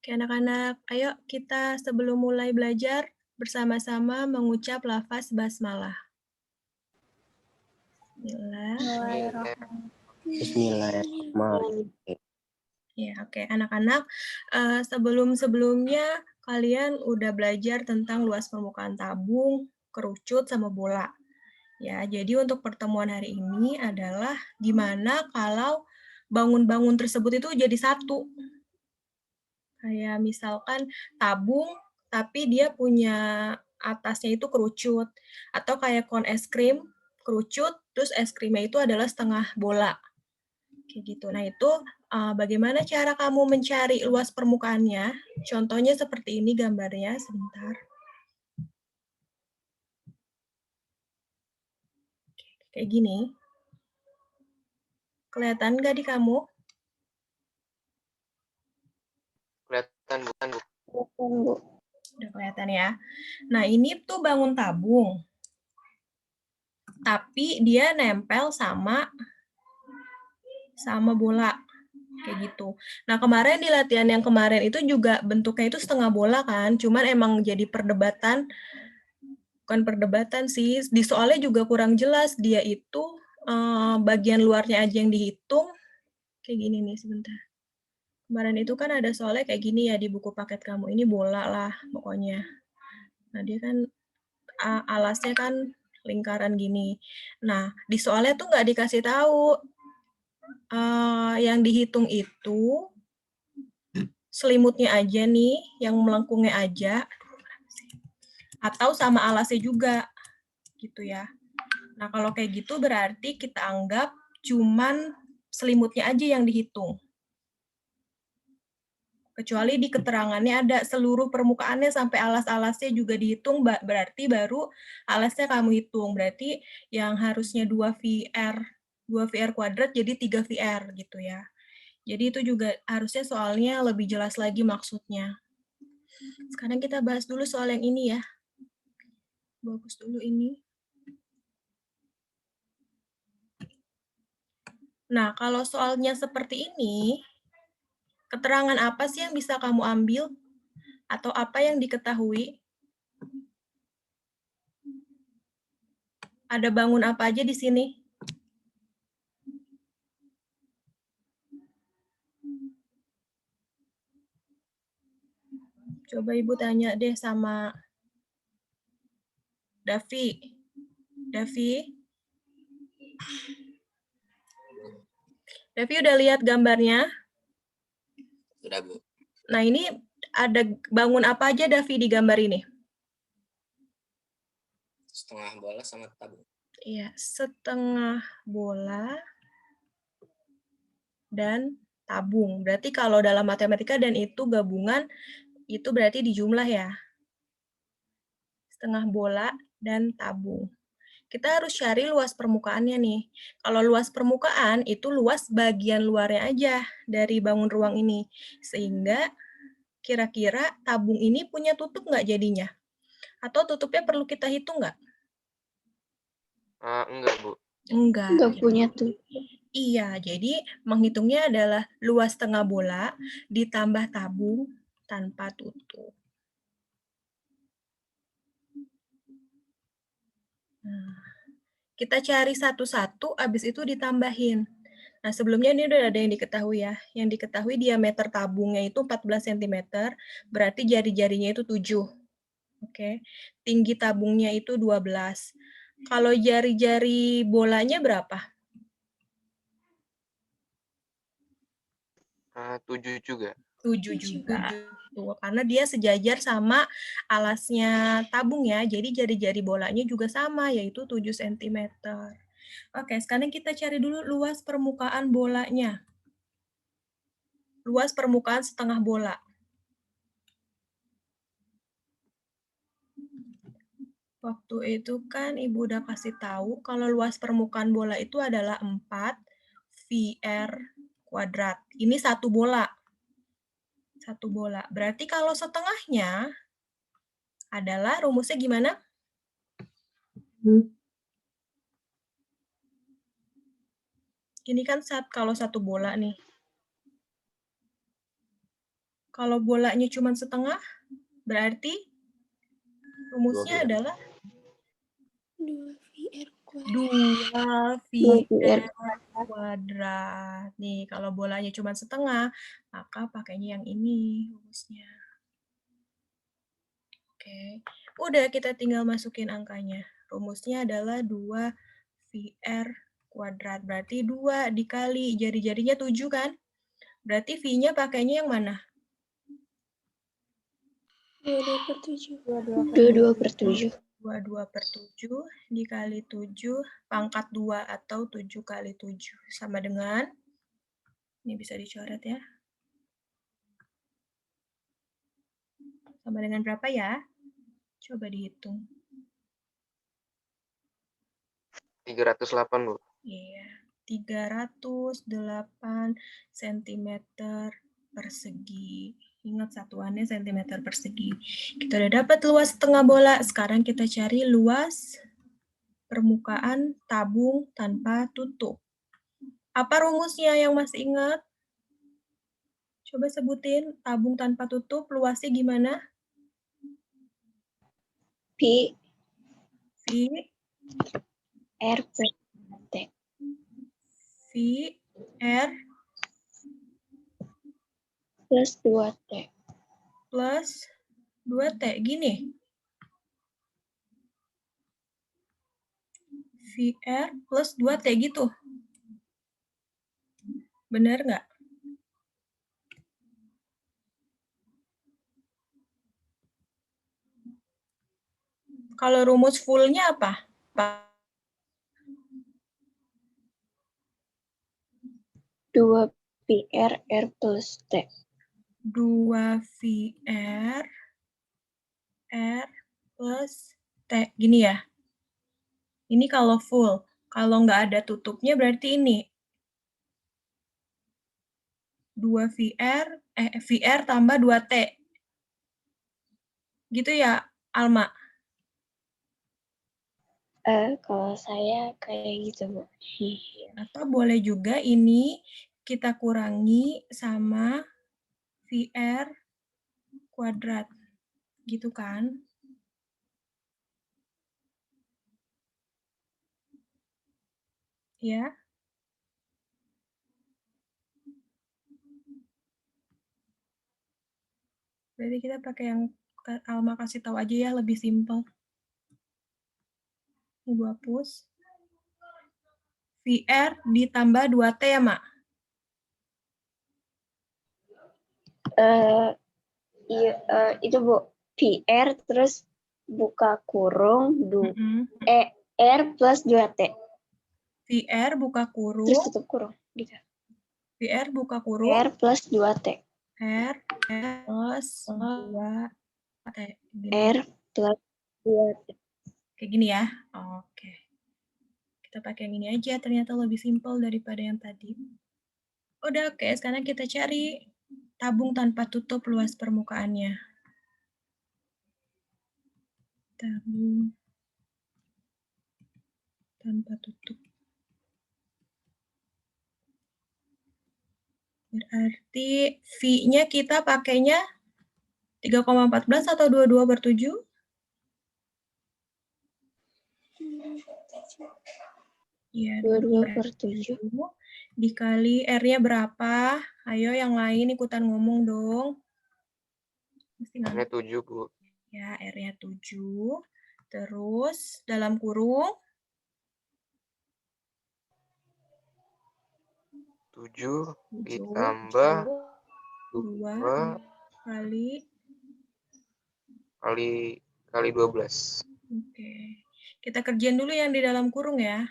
Oke, anak-anak, ayo kita sebelum mulai belajar bersama-sama mengucap lafaz basmalah. Bismillah. Bismillahirrahmanirrahim. Ya, oke, anak-anak, sebelum-sebelumnya kalian udah belajar tentang luas permukaan tabung, kerucut, sama bola. Ya, jadi untuk pertemuan hari ini adalah gimana kalau bangun-bangun tersebut itu jadi satu. Kayak misalkan tabung, tapi dia punya atasnya itu kerucut. Atau kayak kon es krim, kerucut, terus es krimnya itu adalah setengah bola. Kayak gitu. Nah, itu bagaimana cara kamu mencari luas permukaannya? Contohnya seperti ini gambarnya, sebentar. Kayak gini. Kelihatan nggak di kamu? Kelihatan bukan Bu? Udah kelihatan ya. Nah, ini tuh bangun tabung. Tapi dia nempel sama bola. Kayak gitu. Nah, kemarin di latihan yang kemarin itu juga bentuknya itu setengah bola kan, cuman emang jadi perdebatan, bukan perdebatan sih, di soalnya juga kurang jelas, dia itu bagian luarnya aja yang dihitung, kayak gini nih, sebentar. Kemarin itu kan ada soalnya kayak gini ya di buku paket kamu, ini bola lah pokoknya. Nah, dia kan alasnya kan lingkaran gini. Nah, di soalnya tuh nggak dikasih tahu yang dihitung itu selimutnya aja nih, yang melengkungnya aja, atau sama alasnya juga, gitu ya. Nah, kalau kayak gitu berarti kita anggap cuman selimutnya aja yang dihitung. Kecuali di keterangannya ada seluruh permukaannya sampai alas-alasnya juga dihitung, berarti baru alasnya kamu hitung. Berarti yang harusnya 2 VR kuadrat jadi 3 VR gitu ya. Jadi itu juga harusnya soalnya lebih jelas lagi maksudnya. Sekarang kita bahas dulu soal yang ini ya. Bagus dulu ini. Nah, kalau soalnya seperti ini, keterangan apa sih yang bisa kamu ambil? Atau apa yang diketahui? Ada bangun apa aja di sini? Coba Ibu tanya deh sama Davi. Davi udah lihat gambarnya? Sudah Bu. Nah, ini ada bangun apa aja Davi di gambar ini? Setengah bola sama tabung. Iya, setengah bola dan tabung. Berarti kalau dalam matematika dan itu gabungan, itu berarti dijumlah ya. Setengah bola dan tabung. Kita harus cari luas permukaannya nih. Kalau luas permukaan itu luas bagian luarnya aja dari bangun ruang ini. Sehingga kira-kira tabung ini punya tutup nggak jadinya? Atau tutupnya perlu kita hitung nggak? Enggak Bu. Enggak. Nggak punya tuh. Iya, jadi menghitungnya adalah luas tengah bola ditambah tabung tanpa tutup. Nah, kita cari satu-satu, habis itu ditambahin. Nah, sebelumnya ini udah ada yang diketahui ya. Yang diketahui diameter tabungnya itu 14 cm, berarti jari-jarinya itu 7. Oke. Tinggi tabungnya itu 12. Kalau jari-jari bolanya berapa? 7 juga. 7 juga. Tuh, karena dia sejajar sama alasnya tabung ya. Jadi jari-jari bolanya juga sama, yaitu 7 cm. Oke, sekarang kita cari dulu luas permukaan bolanya. Luas permukaan setengah bola. Waktu itu kan Ibu udah kasih tahu kalau luas permukaan bola itu adalah 4 VR kuadrat. Ini satu bola. Satu bola. Berarti kalau setengahnya adalah rumusnya gimana? Ini kan kalau satu bola nih. Kalau bolanya cuma setengah, berarti rumusnya adalah 2VR kuadrat. 2VR kuadrat. Nih, kalau bolanya cuma setengah, maka pakainya yang ini rumusnya. Oke. Udah, kita tinggal masukin angkanya. Rumusnya adalah 2VR kuadrat. Berarti 2 dikali jari-jarinya 7 kan? Berarti V-nya pakainya yang mana? 22/7. 22/7 dikali 7 pangkat 2 atau 7 kali 7. Sama dengan, ini bisa dicoret ya. Sama dengan berapa ya? Coba dihitung. 308, Bu. Iya, 308 cm persegi. Ingat satuannya cm persegi. Kita udah dapat luas setengah bola. Sekarang kita cari luas permukaan tabung tanpa tutup. Apa rumusnya yang masih ingat? Coba sebutin tabung tanpa tutup, luasnya gimana? P V, R T. V, R, Plus 2T. plus 2T. Gini. VR plus 2T gitu. Benar nggak? Kalau rumus fullnya apa? 2PR R plus T. 2VR R plus T. Gini ya. Ini kalau full. Kalau nggak ada tutupnya berarti ini. 2VR tambah 2T. Gitu ya, Alma? Kalau saya kayak gitu, Bu. Atau boleh juga ini kita kurangi sama VR kuadrat. Gitu kan? Ya. Berarti kita pakai yang Alma kasih tahu aja ya, lebih simpel. Ibu hapus. VR ditambah 2T ya, Mak? Iya, itu Bu. PR terus buka kurung R plus 2T. VR buka Terus kurung. tutup kurung. Gitu. VR buka kurung. R plus 2T. R plus 2T. Gini. R plus 2T. Kayak gini ya. Oke. Kita pakai yang ini aja, ternyata lebih simpel daripada yang tadi. Udah oke, sekarang kita cari tabung tanpa tutup luas permukaannya. Tabung tanpa tutup. Berarti V-nya kita pakainya 3,14 atau 22/7? Iya, 22/7. Dikali R-nya berapa? Ayo yang lain ikutan ngomong dong. R-nya 7, Bu. Ya, R-nya 7. Terus dalam kurung 7 ditambah 2 kali 12. Oke. Kita kerjain dulu yang di dalam kurung ya.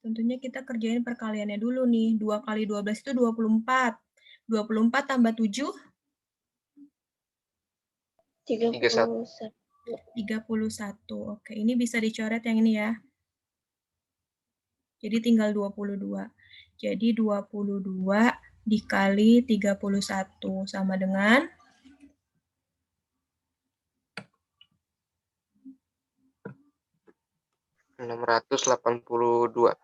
Tentunya kita kerjain perkaliannya dulu nih. 2 kali 12 itu 24. 24 tambah 7? 31. 31. Oke, ini bisa dicoret yang ini ya. Jadi tinggal 22. Jadi 22 dikali 31 sama dengan 682.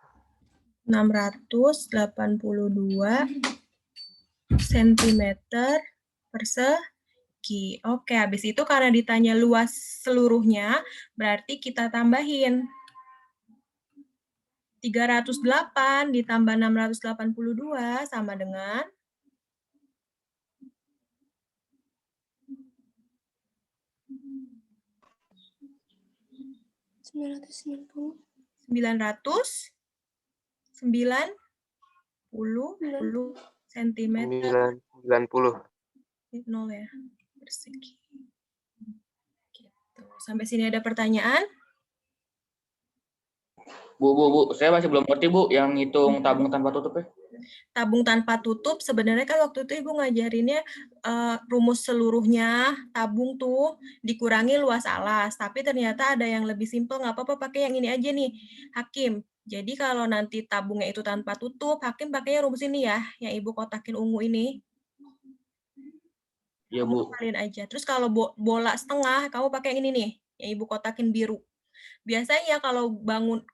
682 cm persegi. Oke, habis itu karena ditanya luas seluruhnya, berarti kita tambahin 308 ditambah 682 sama dengan 990 cm 90. 0 ya, persegi. Gitu. Sampai sini ada pertanyaan? Bu, saya masih belum ngerti, Bu, yang hitung tabung tanpa tutup ya. Tabung tanpa tutup, sebenarnya kan waktu itu Ibu ngajarinnya rumus seluruhnya tabung tuh dikurangi luas alas, tapi ternyata ada yang lebih simpel, nggak apa-apa pakai yang ini aja nih, Hakim. Jadi kalau nanti tabungnya itu tanpa tutup, Hakim pakainya rumus ini ya, yang Ibu kotakin ungu ini. Iya, Kamu Bu. kalian aja. Terus kalau bola setengah, kamu pakai yang ini nih, yang Ibu kotakin biru. Biasanya kalau bangun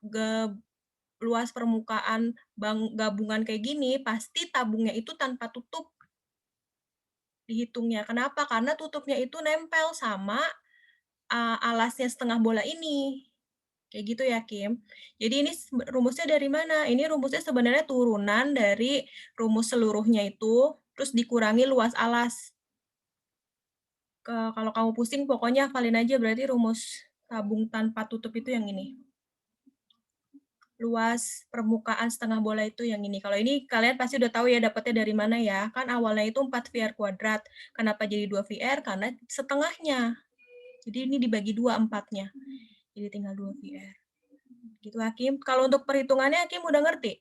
luas permukaan gabungan kayak gini, pasti tabungnya itu tanpa tutup dihitungnya. Kenapa? Karena tutupnya itu nempel sama alasnya setengah bola ini. Kayak gitu ya, Kim. Jadi ini rumusnya dari mana? Ini rumusnya sebenarnya turunan dari rumus seluruhnya itu, terus dikurangi luas alas. Kalau kamu pusing, pokoknya hafalin aja berarti rumus tabung tanpa tutup itu yang ini. Luas permukaan setengah bola itu yang ini. Kalau ini kalian pasti udah tahu ya dapatnya dari mana ya. Kan awalnya itu 4 VR kuadrat. Kenapa jadi 2 VR? Karena setengahnya. Jadi ini dibagi 2 4-nya. Jadi tinggal 2 VR. Gitu Hakim. Kalau untuk perhitungannya Hakim udah ngerti?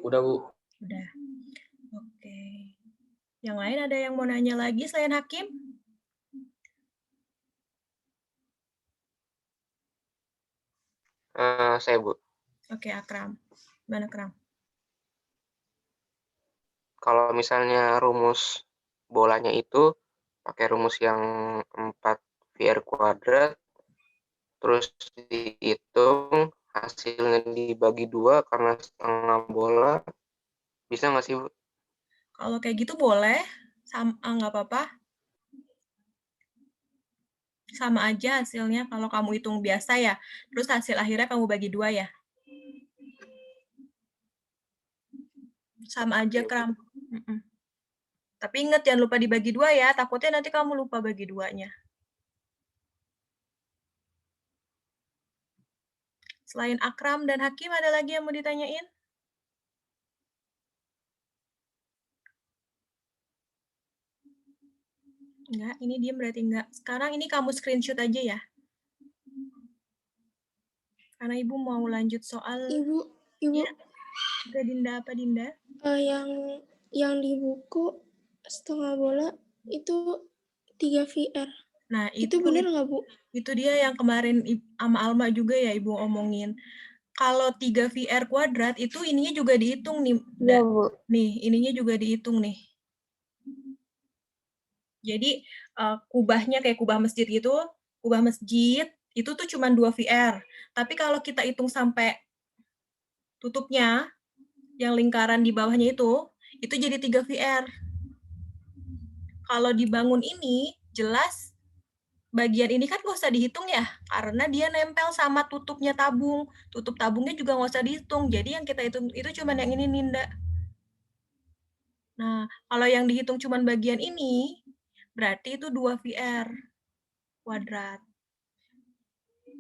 Udah, Bu. Udah. Oke. Yang lain ada yang mau nanya lagi selain Hakim? Saya, Bu. Oke, Akram. Mana Akram? Kalau misalnya rumus bolanya itu pakai rumus yang 4 VR kuadrat, terus dihitung, hasilnya dibagi 2 karena setengah bola, bisa nggak sih, Bu? Kalau kayak gitu boleh, sama nggak apa-apa. Sama aja hasilnya kalau kamu hitung biasa ya. Terus hasil akhirnya kamu bagi 2 ya. Sama aja, Kram. Tapi ingat jangan lupa dibagi 2 ya, takutnya nanti kamu lupa bagi 2-nya. Selain Akram dan Hakim, ada lagi yang mau ditanyain? Enggak, ini diam berarti enggak. Sekarang ini kamu screenshot aja ya. Karena Ibu mau lanjut soal... Ibu, ya. Udah Dinda, apa Dinda? Yang di buku setengah bola itu 3 VR. Nah, itu benar nggak, Bu? Itu dia yang kemarin sama Alma juga ya Ibu omongin. Kalau 3 VR kuadrat itu ininya juga dihitung nih. Iya, Bu. Nih, ininya juga dihitung nih. Jadi kubahnya kayak kubah masjid gitu, kubah masjid itu tuh cuma 2 VR. Tapi kalau kita hitung sampai tutupnya, yang lingkaran di bawahnya itu jadi 3 VR. Kalau dibangun ini, jelas bagian ini kan nggak usah dihitung ya, karena dia nempel sama tutupnya tabung. Tutup tabungnya juga nggak usah dihitung. Jadi yang kita hitung itu cuma yang ini, Ninda. Nah, kalau yang dihitung cuma bagian ini, berarti itu 2 VR kuadrat.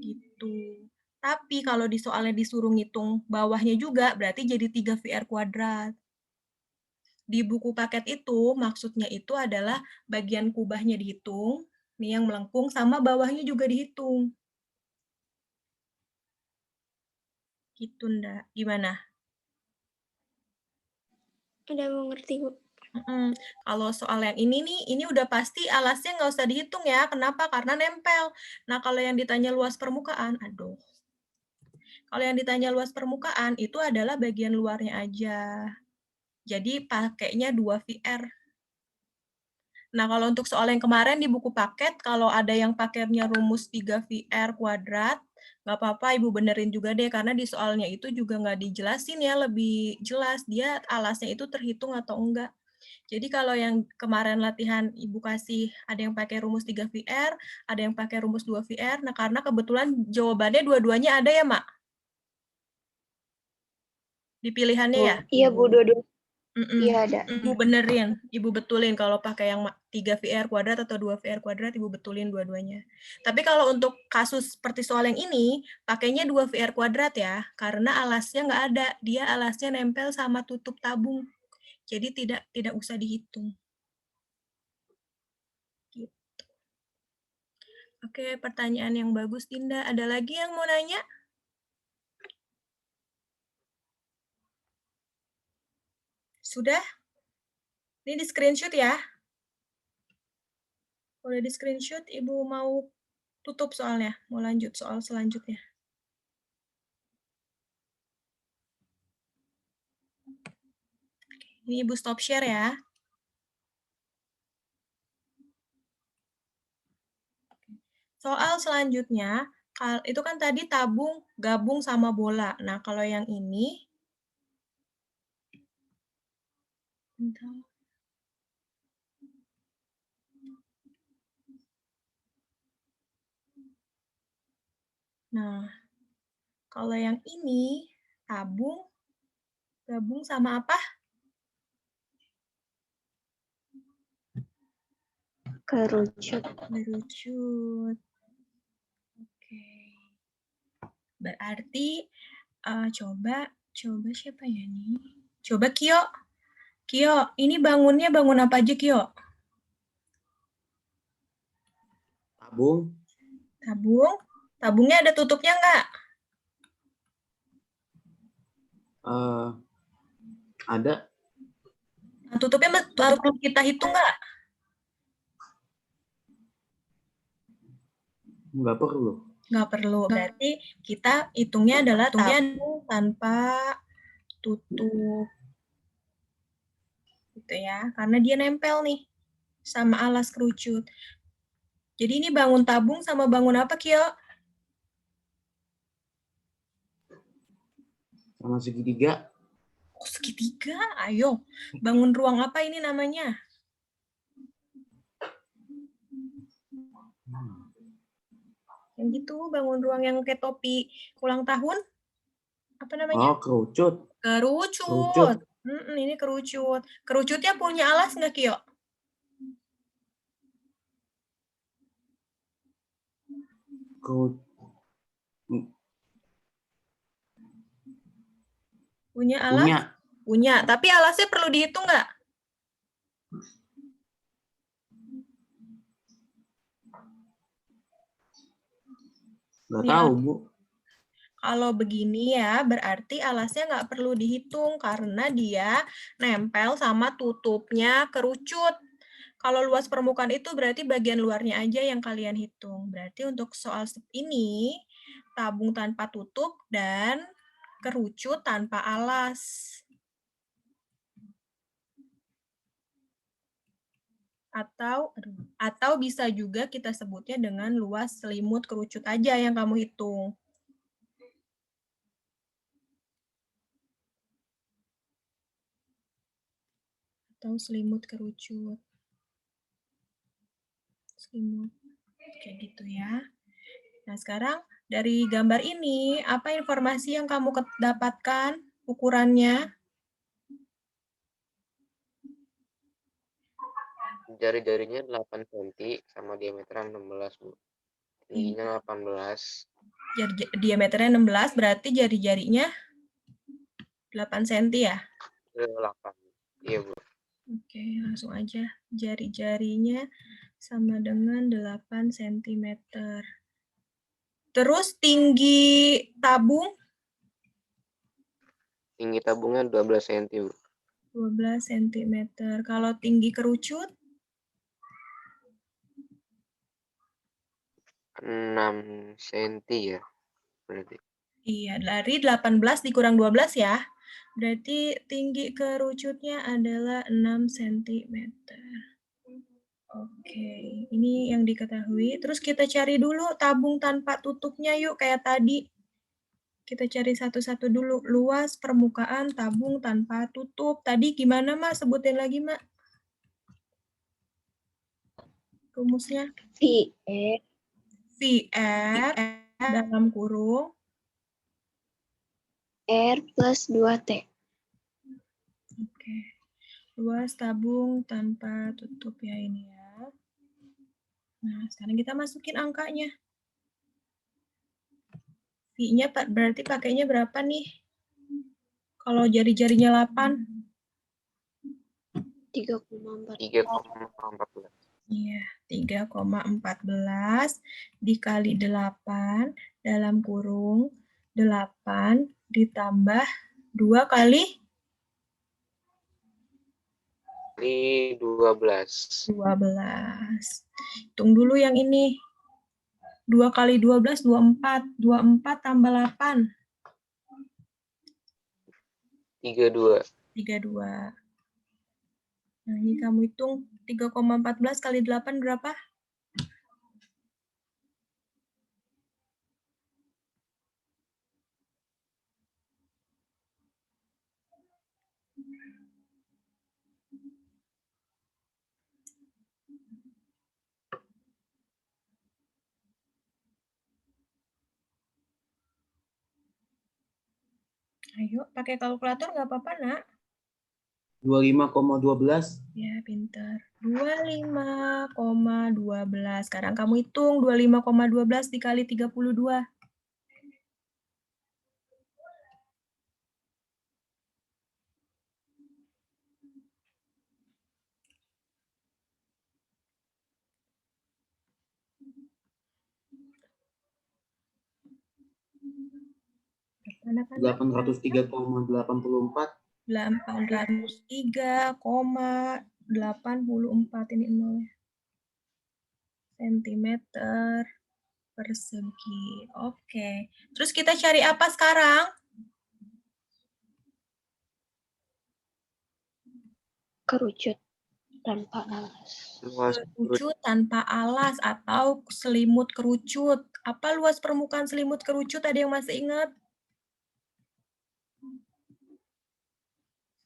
Gitu. Tapi kalau di soalnya disuruh ngitung bawahnya juga, berarti jadi 3 VR kuadrat. Di buku paket itu, maksudnya itu adalah bagian kubahnya dihitung, nih yang melengkung, sama bawahnya juga dihitung. Gitu, Nda. Gimana? Udah mengerti, Bu. Kalau soal yang ini nih, ini udah pasti alasnya nggak usah dihitung ya. Kenapa? Karena nempel. Nah, kalau yang ditanya luas permukaan, aduh. Kalau yang ditanya luas permukaan, itu adalah bagian luarnya aja. Jadi pakainya 2 VR. Nah, kalau untuk soal yang kemarin di buku paket, kalau ada yang pakainya rumus 3 VR kuadrat, nggak apa-apa, Ibu benerin juga deh, karena di soalnya itu juga nggak dijelasin ya, lebih jelas dia alasnya itu terhitung atau enggak. Jadi kalau yang kemarin latihan Ibu kasih ada yang pakai rumus 3 VR, ada yang pakai rumus 2 VR. Nah, karena kebetulan jawabannya dua-duanya ada ya, Mak? Di pilihannya ya? Iya, Bu, dua-dua. Mm-mm. Iya, ada. Ibu benerin, Ibu betulin kalau pakai yang 3 VR kuadrat atau 2 VR kuadrat, Ibu betulin dua-duanya. Tapi kalau untuk kasus seperti soal yang ini, pakainya 2 VR kuadrat ya, karena alasnya nggak ada. Dia alasnya nempel sama tutup tabung. Jadi tidak usah dihitung. Gitu. Oke, pertanyaan yang bagus, Dinda. Ada lagi yang mau nanya? Sudah? Ini di screenshot ya. Udah di screenshot, Ibu mau tutup soalnya. Mau lanjut soal selanjutnya. Ini Ibu stop share ya. Soal selanjutnya, itu kan tadi tabung gabung sama bola. Nah, kalau yang ini, nah, kalau yang ini, tabung gabung sama apa? Kerucut. Kerucut. Oke. Berarti, coba siapa ya nih? Coba Kio. Kio, ini bangunnya bangun apa aja, Kio? Tabung. Tabung? Tabungnya ada tutupnya nggak? Ada. Nah, tutupnya tutup kita hitung nggak? Nggak perlu. Nggak perlu. Berarti kita hitungnya adalah tabung tanpa tutup. Gitu ya. Karena dia nempel nih sama alas kerucut. Jadi ini bangun tabung sama bangun apa, Kio? Sama segitiga. Oh, segitiga. Ayo. Bangun ruang apa ini namanya? Yang gitu, bangun ruang yang kayak topi ulang tahun. Apa namanya? Oh, kerucut. Kerucut. Ini kerucut. Kerucutnya punya alas nggak, Kio? Punya alas? Punya. Tapi alasnya perlu dihitung nggak? Nggak tahu, Bu. Kalau begini ya, berarti alasnya nggak perlu dihitung karena dia nempel sama tutupnya kerucut. Kalau luas permukaan itu berarti bagian luarnya aja yang kalian hitung. Berarti untuk soal ini, tabung tanpa tutup dan kerucut tanpa alas. Atau bisa juga kita sebutnya dengan luas selimut kerucut aja yang kamu hitung. Atau selimut kerucut. Selimut. Kayak gitu ya. Nah, sekarang dari gambar ini, apa informasi yang kamu dapatkan ukurannya? Jari-jarinya 8 cm sama diameternya 16, Bu. Tingginya 18. Diameternya 16, berarti jari-jarinya 8 cm ya? 8. Iya, Bu. Oke, langsung aja. Jari-jarinya sama dengan 8 cm. Terus tinggi tabung? Tinggi tabungnya 12 cm, Bu. 12 cm. Kalau tinggi kerucut? 6 cm ya, berarti. Iya, dari 18 dikurang 12 ya. Berarti tinggi kerucutnya adalah 6 cm. Oke, ini yang diketahui. Terus kita cari dulu tabung tanpa tutupnya yuk, kayak tadi. Kita cari satu-satu dulu. Luas permukaan tabung tanpa tutup. Tadi gimana, Mak? Sebutin lagi, Mak. rumusnya? VR VR dalam kurung. R plus 2T. Oke. Luas tabung tanpa tutup ya ini ya. Nah, sekarang kita masukin angkanya. V-nya berarti pakainya berapa nih? Kalau jari-jarinya 8? 3,4. 3,14. Iya, 3,14 dikali 8 dalam kurung 8 ditambah 2 kali 12. 12. Hitung dulu yang ini. 2 kali 12, 24. 24 tambah 8. 32. 32. Nah, ini kamu hitung 3,14 kali 8 berapa? Ayo, pakai kalkulator nggak apa-apa, nak. 25,12. Ya, pintar. 25,12. Sekarang kamu hitung 25,12 dikali 32. Anak-anak, 803,84. 803,84 ini nolnya. Sentimeter persegi. Oke. Terus kita cari apa sekarang? Kerucut tanpa alas. Luas Kerucut tanpa alas atau selimut kerucut. Apa luas permukaan selimut kerucut? Ada yang masih ingat?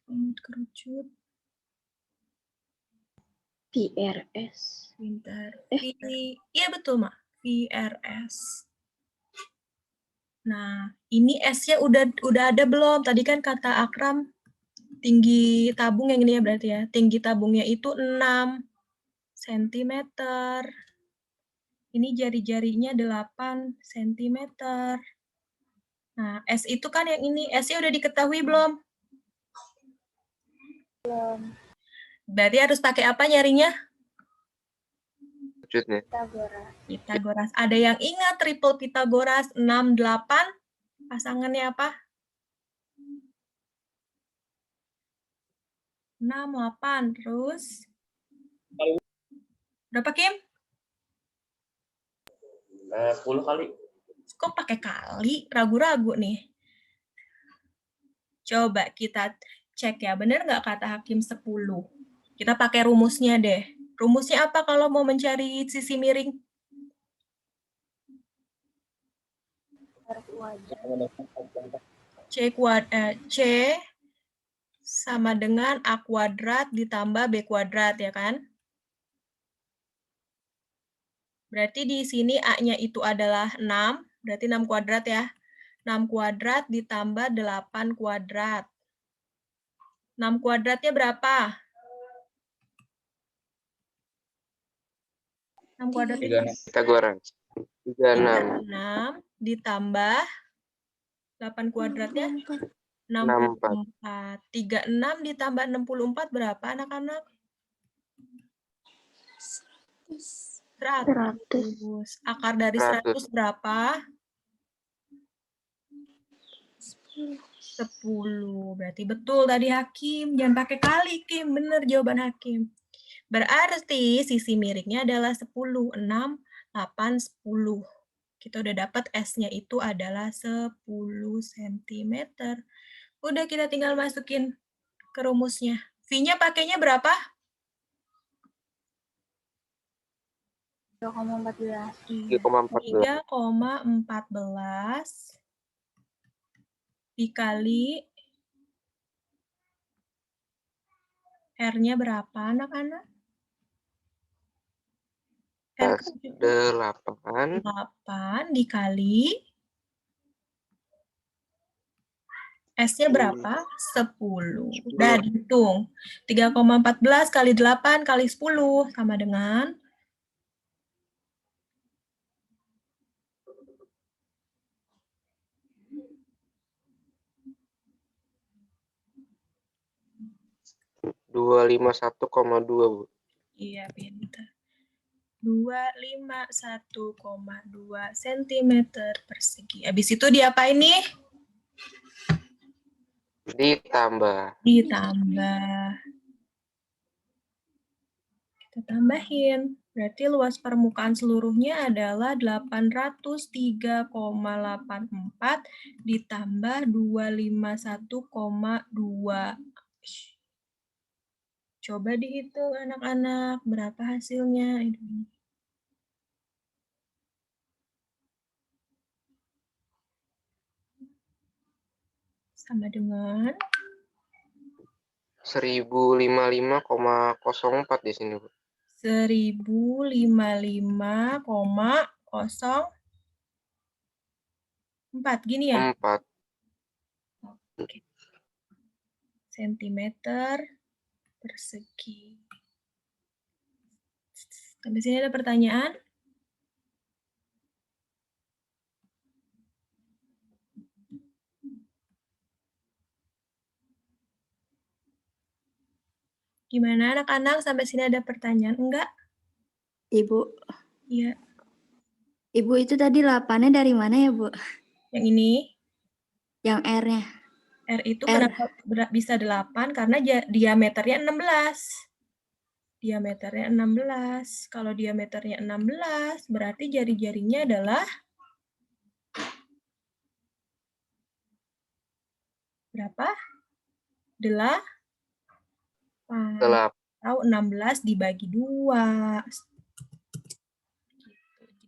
Selimut kerucut. VRS. Pintar. Iya betul, Mak. VRS. Nah, ini S-nya udah ada belum? Tadi kan kata Akram tinggi tabung yang ini ya berarti ya. Tinggi tabungnya itu 6 cm. Ini jari-jarinya 8 cm. Nah, S itu kan yang ini. S-nya udah diketahui belum? Belum. Berarti harus pakai apa nyarinya? kerucutnya. Pitagoras. Pitagoras. Ada yang ingat triple Pitagoras 6, 8? Pasangannya apa? 6, 8. Terus? Berapa, Kim? 10 kali. Kok pakai kali? Ragu-ragu nih. Coba kita cek ya, benar nggak kata Hakim 10? Kita pakai rumusnya deh. Rumusnya apa kalau mau mencari sisi miring? C sama dengan A kuadrat ditambah B kuadrat, ya kan? Berarti di sini A-nya itu adalah 6, berarti 6 kuadrat ya. 6 kuadrat ditambah 8 kuadrat. 6 kuadratnya berapa? 6 kuadrat itu 36. Pitagoras. 36. 36 ditambah 8 kuadratnya 64. 36 ditambah 64 berapa anak-anak? 100. Akar dari 100 berapa? 10. Berarti betul tadi Hakim. Jangan pakai kali, Kim. Benar jawaban Hakim. Berarti sisi miringnya adalah 10. 6, 8, 10. Kita udah dapat S-nya itu adalah 10 cm. Udah kita tinggal masukin ke rumusnya. V-nya pakainya berapa? 3,14. 3,14 dikali R-nya berapa anak-anak? R 8 8 dikali S-nya berapa? 10. Udah dihitung. 3,14 kali 8 kali 10 sama dengan 251,2, Bu. iya, pintar. 251,2 cm persegi. Habis itu diapain nih? Ditambah. Ditambah. Kita tambahin. Berarti luas permukaan seluruhnya adalah 803,84 ditambah 251,2. Coba dihitung anak-anak, berapa hasilnya? Sama dengan 1055,04 di sini, Bu. 1055,04 gini ya? 4. Oke. Sentimeter persegi. Sampai sini ada pertanyaan? Gimana anak-anak, sampai sini ada pertanyaan? Enggak? Ibu, Iya. Ibu itu tadi 8-nya dari mana ya, Bu? Yang ini, Yang R-nya. R itu R. kenapa bisa 8? Karena diameternya 16. Diameternya 16. Kalau diameternya 16, berarti jari-jarinya adalah berapa? 8. Atau 16 dibagi 2.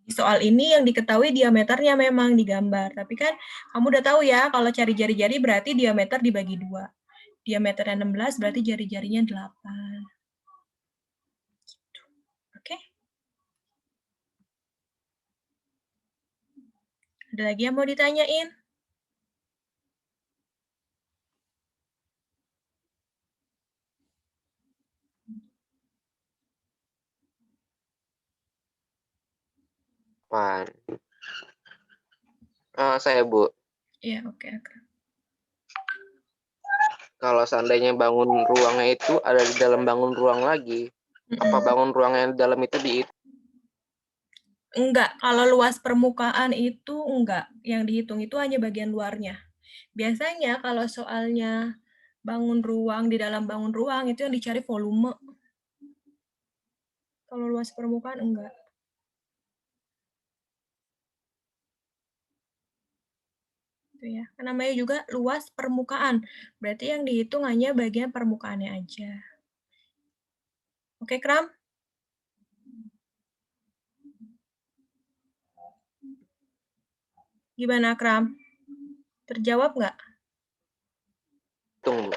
Di soal ini yang diketahui diameternya memang digambar. Tapi kan kamu udah tahu ya, kalau cari jari-jari berarti diameter dibagi 2. Diameternya 16 berarti jari-jarinya 8. Oke? Ada lagi yang mau ditanyain? Saya, Bu. Iya, oke. Kalau seandainya bangun ruangnya itu ada di dalam bangun ruang lagi, apa bangun ruang yang di dalam itu Enggak, kalau luas permukaan itu enggak. Yang dihitung itu hanya bagian luarnya. Biasanya kalau soalnya bangun ruang, di dalam bangun ruang itu yang dicari volume. Kalau luas permukaan enggak. Itu ya. Namanya juga luas permukaan. Berarti yang dihitung hanya bagian permukaannya aja. Oke, Kram? Gimana, Kram? Terjawab nggak? Tunggu.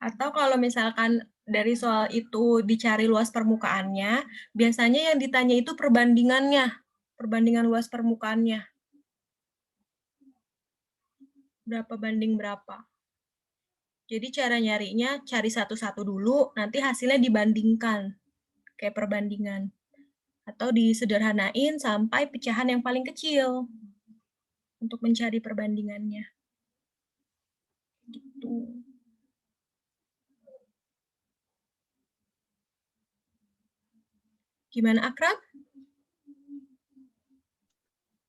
Atau kalau misalkan dari soal itu dicari luas permukaannya, biasanya yang ditanya itu perbandingannya, perbandingan luas permukaannya. Berapa banding berapa. Jadi cara nyarinya, cari satu-satu dulu, nanti hasilnya dibandingkan, kayak perbandingan. Atau disederhanain sampai pecahan yang paling kecil, untuk mencari perbandingannya. Gitu. Gimana, Akram?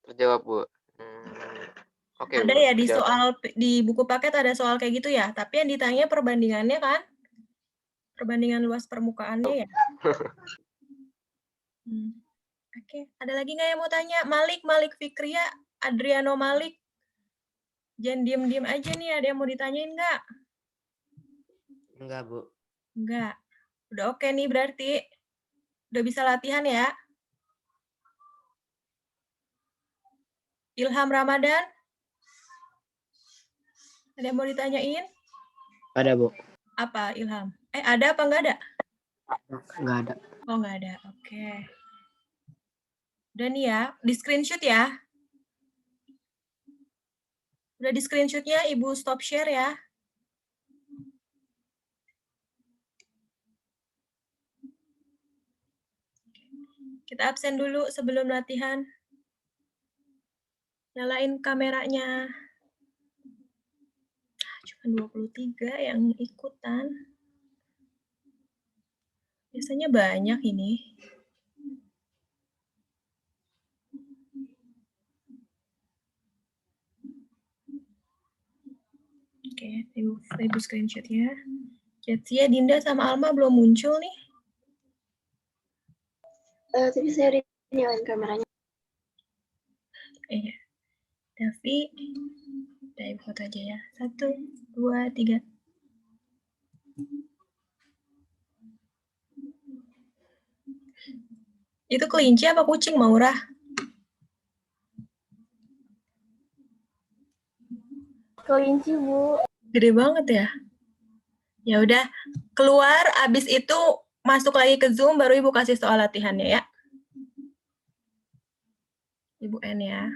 Terjawab, Bu. Oke, Ada Bu. ya di soal, di buku paket ada soal kayak gitu ya, tapi yang ditanya perbandingannya kan? Perbandingan luas permukaannya ya? Oke, ada lagi nggak yang mau tanya? Malik Fikria, Adriano Malik. Jangan diem-diem aja nih, ada yang mau ditanyain nggak? Enggak, Bu. Enggak. Udah oke nih berarti. Udah bisa latihan ya. Ilham Ramadan? Ada yang mau ditanyain? Ada, Bu. Apa Ilham? Ada apa enggak ada? Nggak ada. Oh, enggak ada. Oke. Udah nih ya, di screenshot ya. Udah di screenshotnya, Ibu stop share ya. Kita absen dulu sebelum latihan. Nyalain kameranya. Cuma 23 yang ikutan. Biasanya banyak ini. Oke, Ibu screenshot ya. Jetsia, Dinda, sama Alma belum muncul nih. Tapi saya udah nyalain kameranya. Iya. Davi, udah Ibu foto aja ya. 1, 2, 3. Itu kelinci apa kucing, Maura? Kelinci, Bu. Gede banget ya. Ya udah, keluar, abis itu masuk lagi ke Zoom, baru Ibu kasih soal latihannya ya. Ibu N ya.